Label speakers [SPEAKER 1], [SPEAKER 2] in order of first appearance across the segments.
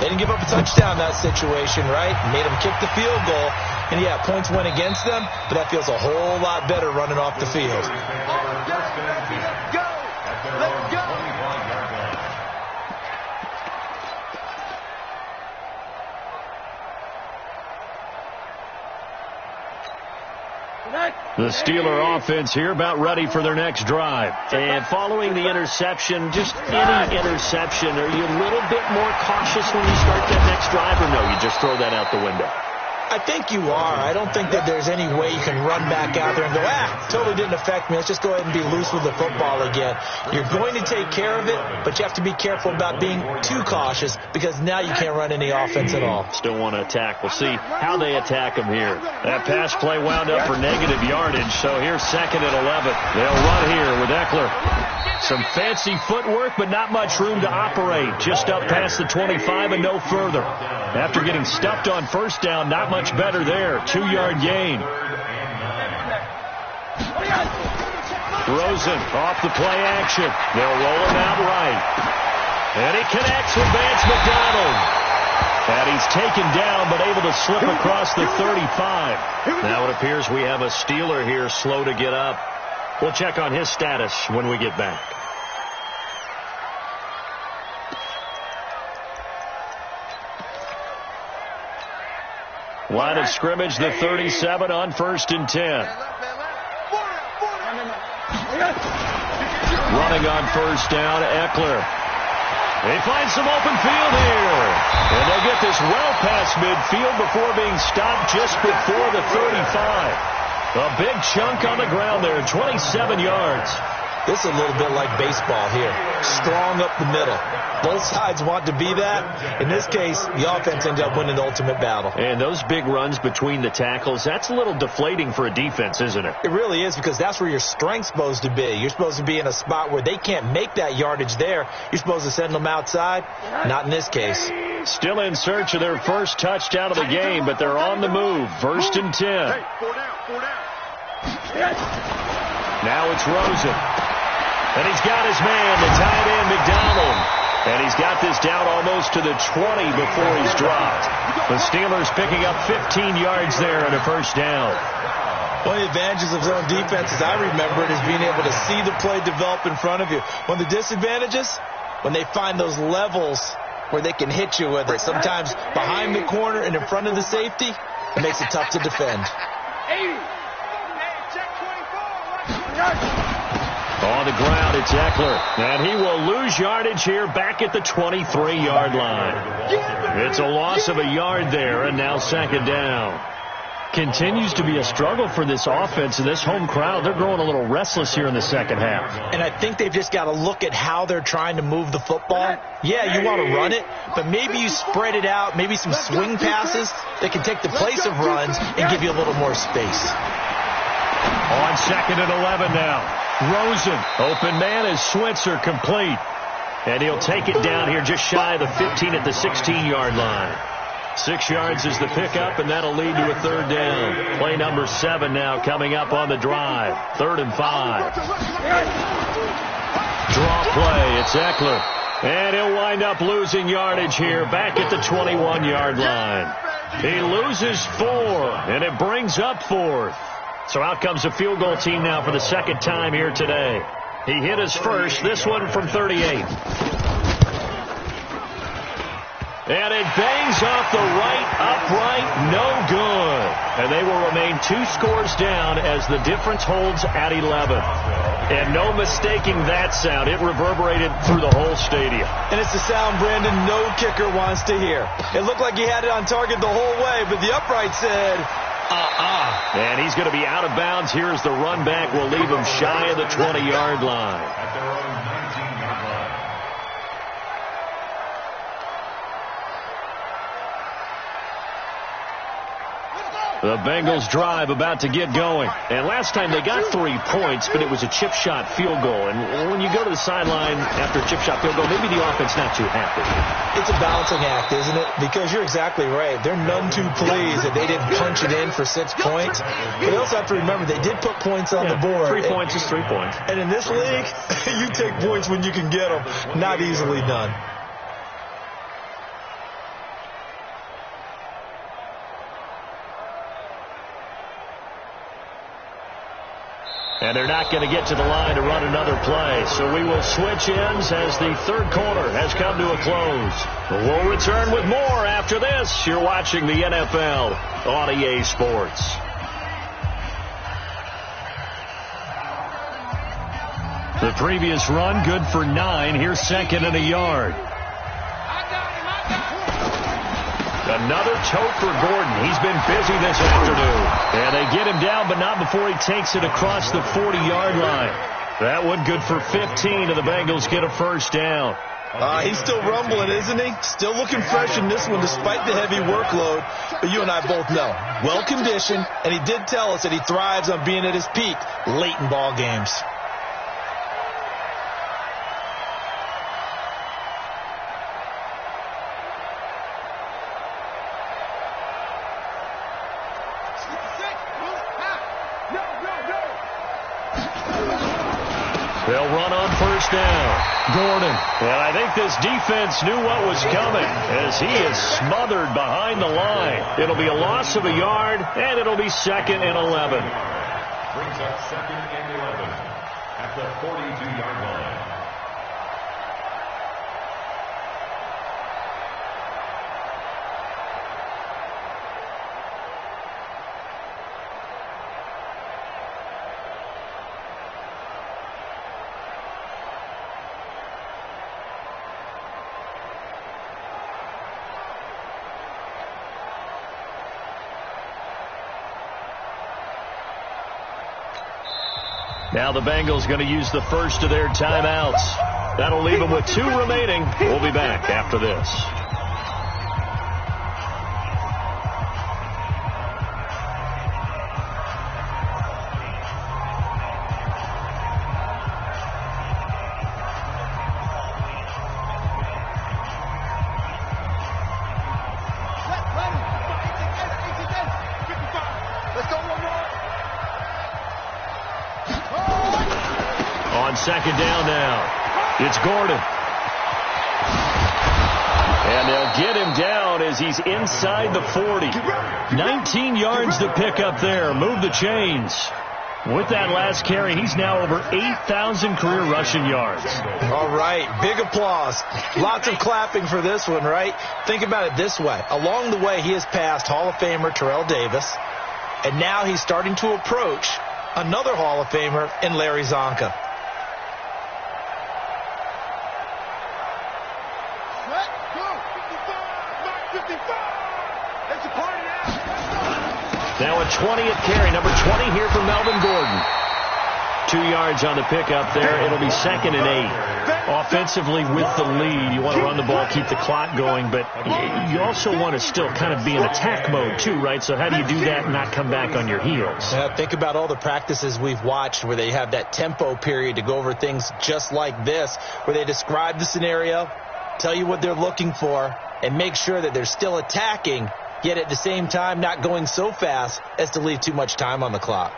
[SPEAKER 1] They didn't give up a touchdown in that situation, right? Made them kick the field goal. And, yeah, points went against them, but that feels a whole lot better running off the field.
[SPEAKER 2] Let's go! Let's go!
[SPEAKER 3] The Steeler offense here about ready for their next drive.
[SPEAKER 4] And following the interception, just any interception, are you a little bit more cautious when you start that next drive, or no, you just throw that out the window?
[SPEAKER 1] I think you are. I don't think that there's any way you can run back out there and go, totally didn't affect me. Let's just go ahead and be loose with the football again. You're going to take care of it, but you have to be careful about being too cautious because now you can't run any offense at all.
[SPEAKER 4] Still want to attack. We'll see how they attack them here. That pass play wound up for negative yardage, so here's 2nd and 11. They'll run here with Eckler. Some fancy footwork, but not much room to operate. Just up past the 25 and no further. After getting stuffed on first down, not much better there. 2-yard gain. Rosen off the play action. They'll roll him out right. And he connects with Vance McDonald. And he's taken down, but able to slip across the 35. Now it appears we have a Steeler here slow to get up. We'll check on his status when we get back. Line of scrimmage, the 37 on 1st and 10. Running on first down, Eckler. They find some open field here. And they'll get this well past midfield before being stopped just before the 35. A big chunk on the ground there, 27 yards.
[SPEAKER 1] This is a little bit like baseball here. Strong up the middle. Both sides want to be that. In this case, the offense ended up winning the ultimate battle.
[SPEAKER 4] And those big runs between the tackles, that's a little deflating for a defense, isn't it?
[SPEAKER 1] It really is, because that's where your strength's supposed to be. You're supposed to be in a spot where they can't make that yardage there. You're supposed to send them outside. Not in this case.
[SPEAKER 4] Still in search of their first touchdown of the game, but they're on the move. 1st and 10. Now it's Rosen. And he's got his man, the tight end, McDonald. And he's got this down almost to the 20 before he's dropped. The Steelers picking up 15 yards there and a first down.
[SPEAKER 1] One of the advantages of zone defense, as I remember it, is being able to see the play develop in front of you. One of the disadvantages, when they find those levels where they can hit you with it. Sometimes behind the corner and in front of the safety, it makes it tough to defend.
[SPEAKER 4] On the ground, it's Eckler. And he will lose yardage here back at the 23-yard line. It's a loss of a yard there, and now 2nd down. Continues to be a struggle for this offense and this home crowd. They're growing a little restless here in the second half.
[SPEAKER 1] And I think they've just got to look at how they're trying to move the football. Yeah, you want to run it, but maybe you spread it out, maybe some swing passes that can take the place of runs and give you a little more space.
[SPEAKER 4] On 2nd and 11 now. Rosen, open man is Switzer, complete. And he'll take it down here just shy of the 15 at the 16-yard line. 6 yards is the pickup, and that'll lead to a 3rd down. Play number 7 now coming up on the drive. 3rd and 5. Draw play, it's Eckler. And he'll wind up losing yardage here back at the 21-yard line. He loses 4, and it brings up 4th. So out comes the field goal team now for the 2nd time here today. He hit his first, this one from 38. And it bangs off the right upright, no good. And they will remain 2 scores down as the difference holds at 11. And no mistaking that sound. It reverberated through the whole stadium.
[SPEAKER 1] And it's the sound, Brandon, no kicker wants to hear. It looked like he had it on target the whole way, but the upright said...
[SPEAKER 4] And he's going to be out of bounds. Here's the run back. Will leave him shy of the 20-yard line. The Bengals drive about to get going. And last time they got 3 points, but it was a chip shot field goal. And when you go to the sideline after a chip shot field goal, maybe the offense not too happy.
[SPEAKER 1] It's a balancing act, isn't it? Because you're exactly right. They're none too pleased that they didn't punch it in for 6 points. But they also have to remember they did put points on the board.
[SPEAKER 4] 3 points is 3 points.
[SPEAKER 1] And in this league, you take points when you can get them. Not easily done.
[SPEAKER 4] And they're not going to get to the line to run another play. So we will switch ends as the third quarter has come to a close. We'll return with more after this. You're watching the NFL on EA Sports. The previous run, good for 9. Here's second and a yard. Another tote for Gordon. He's been busy this afternoon. And they get him down, but not before he takes it across the 40-yard line. That one good for 15, and the Bengals get a first down.
[SPEAKER 1] He's still rumbling, isn't he? Still looking fresh in this one despite the heavy workload. But you and I both know, well-conditioned, and he did tell us that he thrives on being at his peak late in ball games.
[SPEAKER 4] They'll run on first down. Gordon. And I think this defense knew what was coming as he is smothered behind the line. It'll be a loss of a yard, and it'll be second and 11.
[SPEAKER 2] Brings up second and 11 at the 42-yard line.
[SPEAKER 4] Now the Bengals going to use the first of their timeouts. That'll leave them with 2 remaining. We'll be back after this. Second down now. It's Gordon. And they'll get him down as he's inside the 40. 19 yards to pick up there. Move the chains. With that last carry, he's now over 8,000 career rushing yards.
[SPEAKER 1] All right, big applause. Lots of clapping for this one, right? Think about it this way. Along the way, he has passed Hall of Famer Terrell Davis, and now he's starting to approach another Hall of Famer in Larry Zonka.
[SPEAKER 4] Now a 20th carry, number 20 here for Melvin Gordon. 2 yards on the pickup there. It'll be second and 8. Offensively with the lead, you want to run the ball, keep the clock going, but you also want to still kind of be in attack mode too, right? So how do you do that and not come back on your heels?
[SPEAKER 1] Think about all the practices we've watched where they have that tempo period to go over things just like this, where they describe the scenario, tell you what they're looking for, and make sure that they're still attacking, yet at the same time not going so fast as to leave too much time on the clock.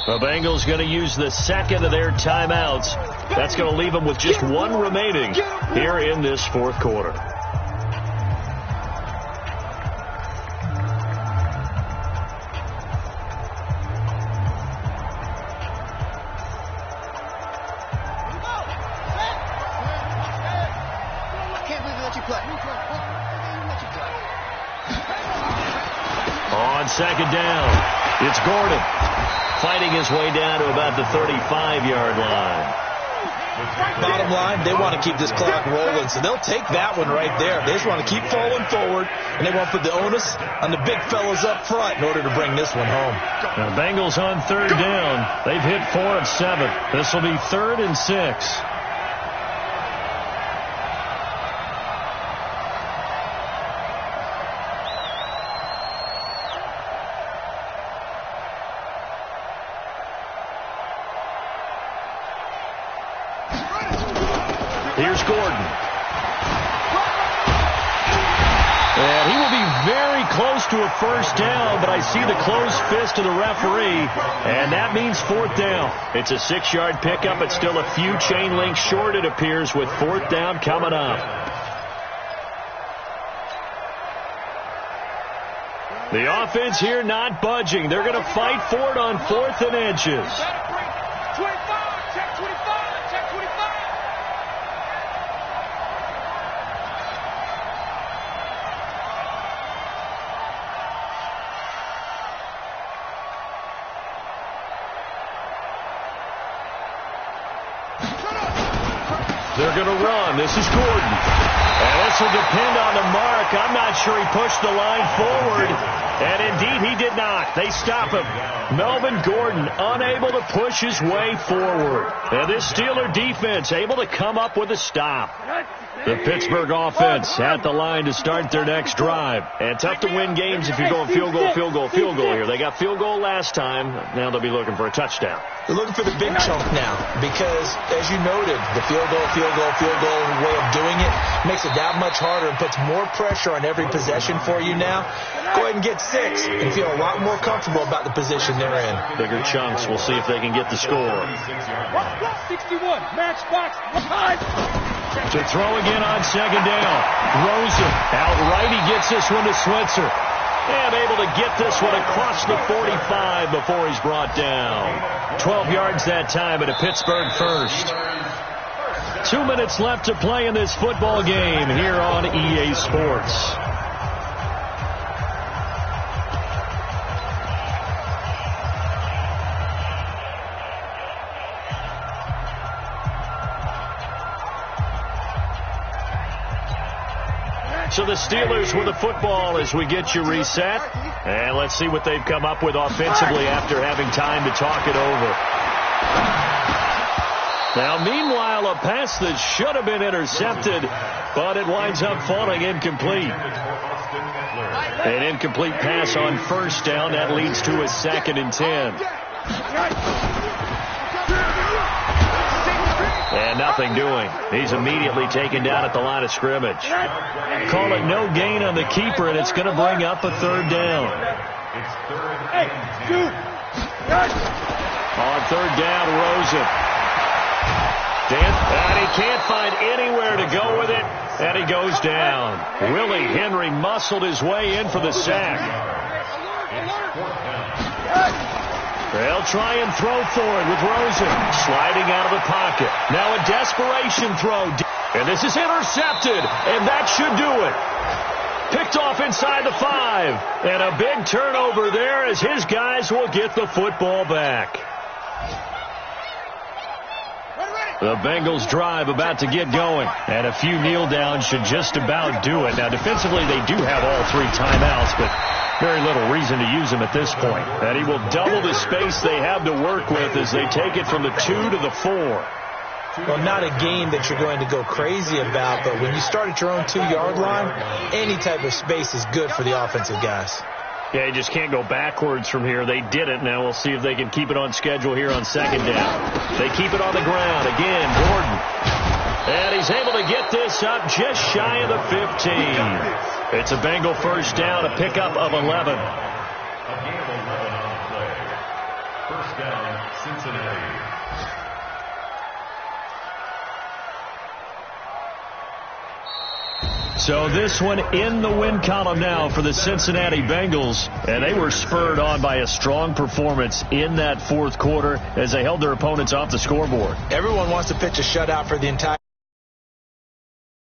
[SPEAKER 4] The Bengals going to use the second of their timeouts. That's going to leave them with just 1 remaining here in this fourth quarter. On second down, it's Gordon fighting his way down to about the 35-yard line.
[SPEAKER 1] Bottom line, they want to keep this clock rolling, so they'll take that one right there. They just want to keep falling forward, and they want to put the onus on the big fellas up front in order to bring this one home.
[SPEAKER 4] Now, Bengals on third down. They've hit 4 of 7. This will be 3rd and 6. Here's Gordon. And he will be very close to a first down, but I see the closed fist of the referee, and that means fourth down. It's a 6-yard pickup. It's still a few chain links short, it appears, with fourth down coming up. The offense here not budging. They're going to fight for it on 4th and inches. They're going to run. This is Gordon. And this will depend on the mark. I'm not sure he pushed the line forward. And indeed, he did not. They stop him. Melvin Gordon unable to push his way forward. And this Steeler defense able to come up with a stop. The Pittsburgh offense at the line to start their next drive. And tough to win games if you're going field goal here. They got field goal last time. Now they'll be looking for a touchdown.
[SPEAKER 1] They're looking for the big chunk now because, as you noted, the field goal way of doing it makes it that much harder and puts more pressure on every possession for you now. Go ahead and get 6 and feel a lot more comfortable about the position they're in.
[SPEAKER 4] Bigger chunks. We'll see if they can get the score.
[SPEAKER 5] 61, match box,
[SPEAKER 4] to throw again on second down. Rosen outright. He gets this one to Switzer. And able to get this one across the 45 before he's brought down. 12 yards that time at a Pittsburgh first. 2 minutes left to play in this football game here on EA Sports. So the Steelers with the football as we get you reset. And let's see what they've come up with offensively after having time to talk it over. Now, meanwhile, a pass that should have been intercepted, but it winds up falling incomplete. An incomplete pass on first down. That leads to a 2nd and 10. And nothing doing. He's immediately taken down at the line of scrimmage. Call it no gain on the keeper, and it's going to bring up a 3rd down. On 3rd down, Rosen. And he can't find anywhere to go with it, and he goes down. Willie Henry muscled his way in for the sack. They'll try and throw for it with Rosen sliding out of the pocket. Now a desperation throw. And this is intercepted, and that should do it. Picked off inside the 5. And a big turnover there as his guys will get the football back. The Bengals drive about to get going. And a few kneel downs should just about do it. Now defensively they do have all 3 timeouts, but very little reason to use him at this point. And he will double the space they have to work with as they take it from the 2 to the 4.
[SPEAKER 1] Well, not a game that you're going to go crazy about, but when you start at your own 2-yard line, any type of space is good for the offensive guys.
[SPEAKER 4] Yeah, you just can't go backwards from here. They did it. Now we'll see if they can keep it on schedule here on 2nd down. They keep it on the ground. Again, Gordon. And he's able to get this up just shy of the 15. It's a Bengal first down, a pickup of 11.
[SPEAKER 2] A gain of 11 on the play. First down, Cincinnati.
[SPEAKER 4] So this one in the win column now for the Cincinnati Bengals. And they were spurred on by a strong performance in that 4th quarter as they held their opponents off the scoreboard.
[SPEAKER 1] Everyone wants to pitch a shutout for the entire